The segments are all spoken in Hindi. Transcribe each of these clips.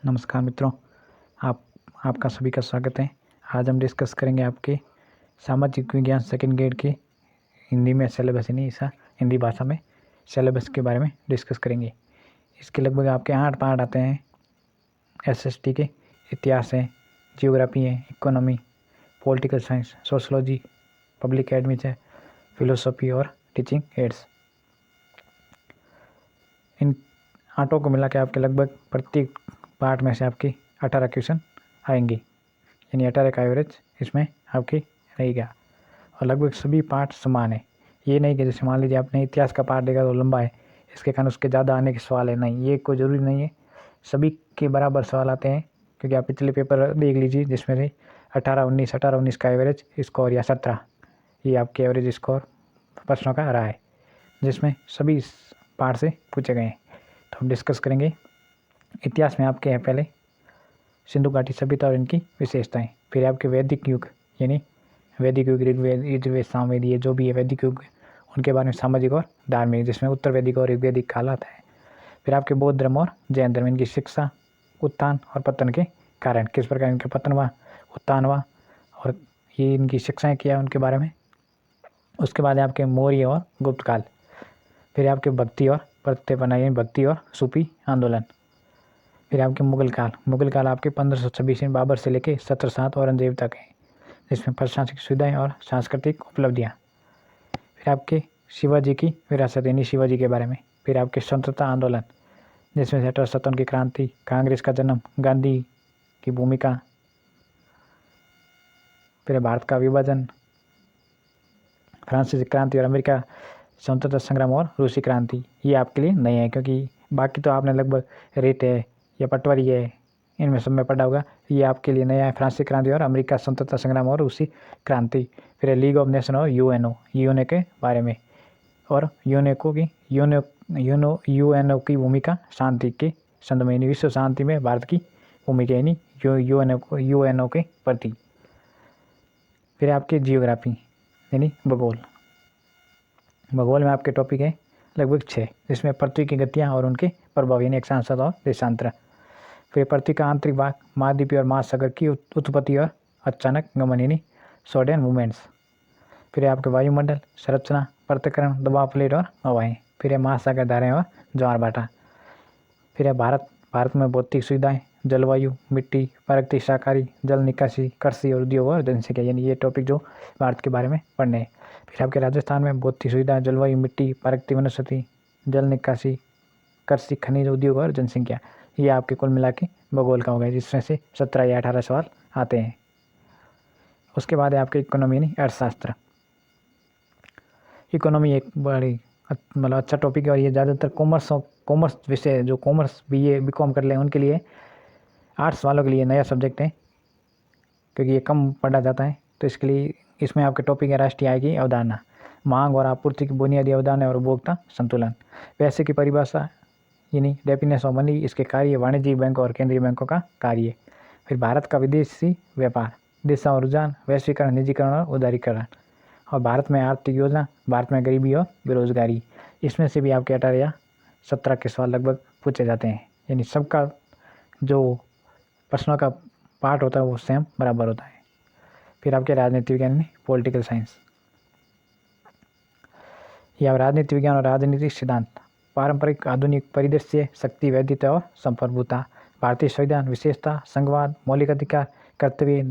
नमस्कार मित्रों, आपका सभी का स्वागत है। आज हम डिस्कस करेंगे आपके सामाजिक विज्ञान सेकंड ग्रेड के हिंदी में सिलेबस हिंदी भाषा में सिलेबस के बारे में डिस्कस करेंगे। इसके लगभग आपके 8 पार्ट आते हैं। एसएसटी के इतिहास है, जियोग्राफी है, economy, political science, sociology, public admit है, फिलोसॉफी और टीचिंग एड्स। इन 8 को मिला के आपके लगभग प्रत्येक पार्ट में से आपकी 18 क्वेश्चन आएंगे, यानी 18 का एवरेज इसमें आपकी रहेगा। और लगभग सभी पार्ट समान है। ये नहीं कि जैसे मान लीजिए आपने इतिहास का पार्ट देखा तो लंबा है, इसके कारण उसके ज़्यादा आने के सवाल है, नहीं, ये कोई ज़रूरी नहीं है। सभी के बराबर सवाल आते हैं, क्योंकि आप पिछले पेपर देख लीजिए जिसमें से 18-19 का एवरेज स्कोर या 17 ये आपके एवरेज स्कोर प्रश्नों का रहा है, जिसमें सभी पार्ट से पूछे गए हैं। तो हम डिस्कस करेंगे। इतिहास में आपके हैं पहले सिंधु घाटी सभ्यता और इनकी विशेषताएं, फिर आपके वैदिक युग यानी वैदिक युग, ऋग्वेद, यजुर्वेद, सामवेद, ये जो भी है वैदिक युग, उनके बारे में सामाजिक और धार्मिक, जिसमें उत्तर वैदिक और ऋग्वेदिक काल आता है। फिर आपके बौद्ध धर्म और जैन धर्म, इनकी शिक्षा, उत्थान और पतन के कारण, किस प्रकार इनके पतन हुआ, उत्थान हुआ और ये इनकी शिक्षाएँ क्या है उनके बारे में। उसके बाद आपके मौर्य और गुप्त काल, फिर आपके भक्ति और प्रत्यर्पणा यानी भक्ति और सूफी आंदोलन। फिर आपके मुगल काल आपके 1526 में बाबर से लेके 1707 औरंगजेब तक है, जिसमें प्रशासनिक सुविधाएं और सांस्कृतिक उपलब्धियां। फिर आपके शिवाजी की विरासत यानी शिवाजी के बारे में। फिर आपके स्वतंत्रता आंदोलन, जिसमें से 1857 की क्रांति, कांग्रेस का जन्म, गांधी की भूमिका, फिर भारत का विभाजन, फ्रांसीसी क्रांति और अमेरिका स्वतंत्रता संग्राम और रूसी क्रांति। ये आपके लिए नए हैं, क्योंकि बाकी तो आपने लगभग रेत है या पटवारी है, इनमें सब में पढ़ा होगा। ये आपके लिए नया है, फ्रांसीसी क्रांति और अमेरिका स्वतंत्रता संग्राम और रूसी क्रांति। फिर लीग ऑफ नेशन और यूएनओ के बारे में, और यूएनओ की भूमिका शांति के संबंध में, विश्व शांति में भारत की भूमिका यानी यूएनओ के प्रति। फिर आपके जियोग्राफी यानी भूगोल में आपके टॉपिक है लगभग 6, जिसमें पृथ्वी की गतियाँ और उनके प्रभाव यानी अक्षांश और देशांतर। फिर पृथ्वी का आंतरिक भाग, महाद्वीपीय और महासागर की उत्पत्ति और अचानक गमन यानी सडन मूवमेंट्स। फिर आपके वायुमंडल, संरचना, पृथक्करण, दबाव प्लेट और हवाएं। फिर है महासागर धाराएं और ज्वार भाटा। फिर है भारत में भौतिक सुविधाएं, जलवायु, मिट्टी, परखती शाकाहारी, जल निकासी, कृषि और उद्योग और जनसंख्या, यानी ये टॉपिक जो भारत के बारे में पढ़ने हैं। फिर आपके राजस्थान में भौतिक सुविधाएं, जलवायु, मिट्टी, परखती वनस्पति, जल निकासी, कृषि, खनिज, उद्योग और जनसंख्या। ये आपके कुल मिला के भूगोल का होगा, जिसमें से 17 या 18 सवाल आते हैं। उसके बाद है आपके इकोनॉमी यानी अर्थशास्त्र। इकोनॉमी एक बड़ी मतलब अच्छा टॉपिक है, और ये ज़्यादातर कॉमर्स विषय, जो कॉमर्स बीए बीकॉम कर ले उनके लिए, आर्ट्स वालों के लिए नया सब्जेक्ट है, क्योंकि ये कम पढ़ा जाता है। तो इसके लिए इसमें आपके टॉपिक है राष्ट्रीय आय की अवधारणा, मांग और आपूर्ति की बुनियादी अवधारणा और उपभोक्ता संतुलन, पैसे की परिभाषा यानी डेफिनेशन ऑफ मनी, इसके कार्य, वाणिज्यिक बैंक और केंद्रीय बैंकों का कार्य। फिर भारत का विदेशी व्यापार, दिशा और रुझान, वैश्वीकरण, निजीकरण और उदारीकरण, और भारत में आर्थिक योजना, भारत में गरीबी और बेरोजगारी। इसमें से भी आपके 18 या 17 के सवाल लगभग पूछे जाते हैं, यानी सबका जो प्रश्नों का पार्ट होता है वो सेम बराबर होता है। फिर आपके राजनीति विज्ञान में पॉलिटिकल साइंस, या राजनीति विज्ञान और राजनीतिक सिद्धांत, पारंपरिक आधुनिक परिदृश्य, शक्ति, वैधता और संप्रभुता, भारतीय संविधान, विशेषता, संघवाद, मौलिक अधिकार, कर्तव्य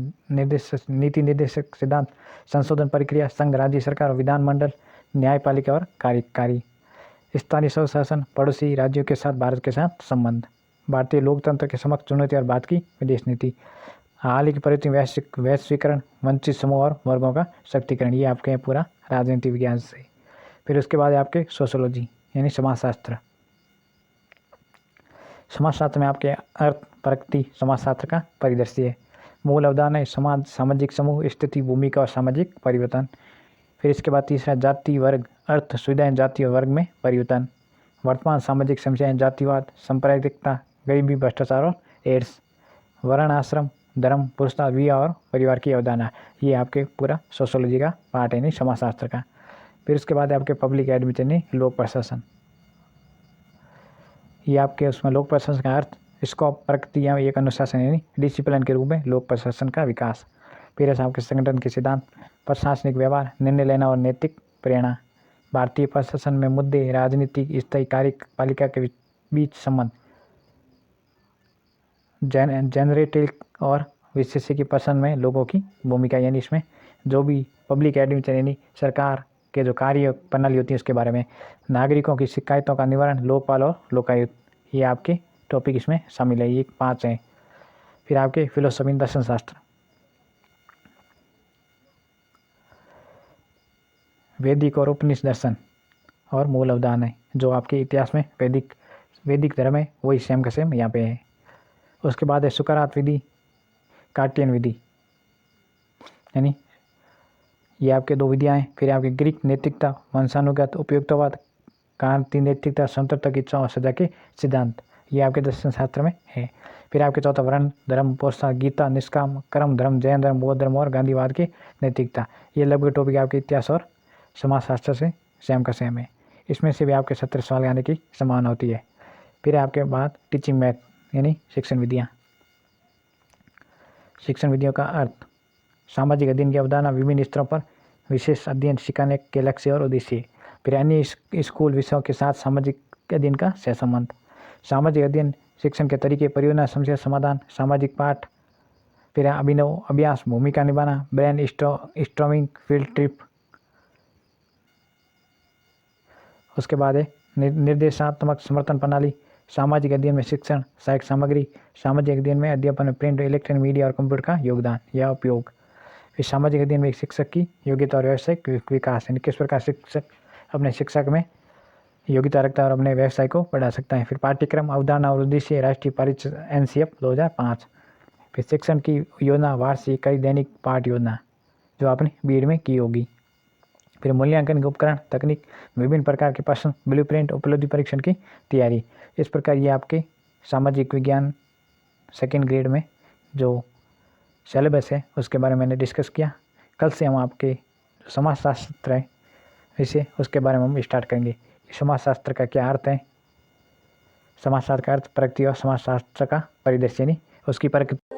नीति निर्देशक सिद्धांत, संशोधन प्रक्रिया, संघ, राज्य सरकार, विधानमंडल, न्यायपालिका और कार्यकारी, स्थानीय स्वशासन, पड़ोसी राज्यों के साथ भारत के साथ संबंध, भारतीय लोकतंत्र के समक्ष चुनौती और भारत की विदेश नीति, हाल ही की परिवर्तन, वैश्वीकरण, वंचित समूह और वर्गों का शक्तिकरण। ये आपके हैं पूरा राजनीति विज्ञान से। फिर उसके बाद आपके सोशोलॉजी यानी समाजशास्त्र। समाजशास्त्र में आपके अर्थ, प्रकृति, समाजशास्त्र का परिदृश्य है, मूल अवधारणा है समाज, सामाजिक समूह, स्थिति, भूमिका और सामाजिक परिवर्तन। फिर इसके बाद तीसरा जाति, वर्ग, अर्थ, सुविधाएं, जाति और वर्ग में परिवर्तन, वर्तमान सामाजिक समस्याएं, जातिवाद, सांप्रदायिकता, गरीबी, भ्रष्टाचार और एड्स, वर्ण, आश्रम, धर्म, पुरुषता, विवाह और परिवार की अवधारणा। ये आपके पूरा सोशोलॉजी का पार्ट है, नहीं समाजशास्त्र का। फिर उसके बाद आपके पब्लिक एडमिनिस्ट्रेशन, लोक प्रशासन। ये आपके उसमें लोक प्रशासन का अर्थ, स्कोप प्रकृति या एक अनुशासन यानी डिसिप्लिन के रूप में लोक प्रशासन का विकास। फिर है आपके संगठन के सिद्धांत, प्रशासनिक व्यवहार, निर्णय लेना और नैतिक प्रेरणा। भारतीय प्रशासन में मुद्दे, राजनीतिक, स्थायी कार्यपालिका के बीच संबंध, जनरेटिव और विशेषज्ञ प्रशासन में लोगों की भूमिका, यानी इसमें जो भी पब्लिक एडमिनिस्ट्रेशन यानी सरकार के जो कार्य प्रणाली होती है उसके बारे में, नागरिकों की शिकायतों का निवारण, लोकपाल और लोकायुक्त, ये आपके टॉपिक इसमें शामिल है। ये 5 हैं। फिर आपके फिलोसफी दर्शन शास्त्र, वैदिक और उपनिषद दर्शन और मूल अवधान है जो आपके इतिहास में वैदिक धर्म है वही सेम का सेम यहाँ पे है। उसके बाद है सुकरात विधि, कार्टियन विधि, यानी ये आपके 2 विधियाँ हैं। फिर आपके ग्रीक नैतिकता, वंशानुगत, उपयुक्तवाद, क्रांति नैतिकता, स्वतंत्रता की इच्छा और सजा के सिद्धांत, ये आपके दर्शन शास्त्र में है। फिर आपके चौथा वर्ण धर्म, पोषण, गीता, निष्काम कर्म धर्म, जैन धर्म, बौद्ध धर्म और गांधीवाद की नैतिकता, ये लगभग टॉपिक आपके इतिहास और समाजशास्त्र से सेम का सेम है। इसमें से भी आपके 70 सवाल आने की संभावना होती है। फिर आपके बाद टीचिंग मैथ यानी शिक्षण विधियाँ। शिक्षण विधियों का अर्थ, सामाजिक अध्ययन की अवधारणा, विभिन्न स्तरों पर विशेष अध्ययन सिखाने के लक्ष्य और उद्देश्य। फिर अन्य स्कूल विषयों के साथ सामाजिक अध्ययन का सहसंबंध, सामाजिक अध्ययन, शिक्षण के तरीके, परियोजना, समस्या समाधान, सामाजिक पाठ। फिर अभिनव अभ्यास, भूमिका निभाना, ब्रेन स्टॉर्मिंग, फील्ड ट्रिप। उसके बाद है निर्देशात्मक समर्थन प्रणाली, सामाजिक अध्ययन में शिक्षण, सहायक सामग्री, सामाजिक अध्ययन में अध्यापन में प्रिंट, इलेक्ट्रॉनिक मीडिया और कंप्यूटर का योगदान या उपयोग। फिर सामाजिक अध्ययन में शिक्षक की योग्यता और व्यावसायिक विकास, यानी किस प्रकार शिक्षक अपने शिक्षक में योग्यता रखता है और अपने व्यवसाय को बढ़ा सकता है। फिर पाठ्यक्रम, अवधारणा और उद्देश्य, राष्ट्रीय परीक्षा NCF 2005। फिर शिक्षण की योजना, वार्षिक, कई दैनिक पाठ योजना जो आपने बीएड में की होगी। फिर मूल्यांकन के उपकरण, तकनीक, विभिन्न प्रकार के प्रश्न, ब्लूप्रिंट, उपलब्धि परीक्षण की तैयारी। इस प्रकार ये आपके सामाजिक विज्ञान 2nd ग्रेड में जो सिलेबस है उसके बारे में मैंने डिस्कस किया। कल से हम आपके समाजशास्त्र है इसे उसके बारे में हम स्टार्ट करेंगे। समाजशास्त्र का क्या अर्थ है, समाजशास्त्र का अर्थ प्रकृति और समाजशास्त्र का परिदृश्य, यानी उसकी प्रकृति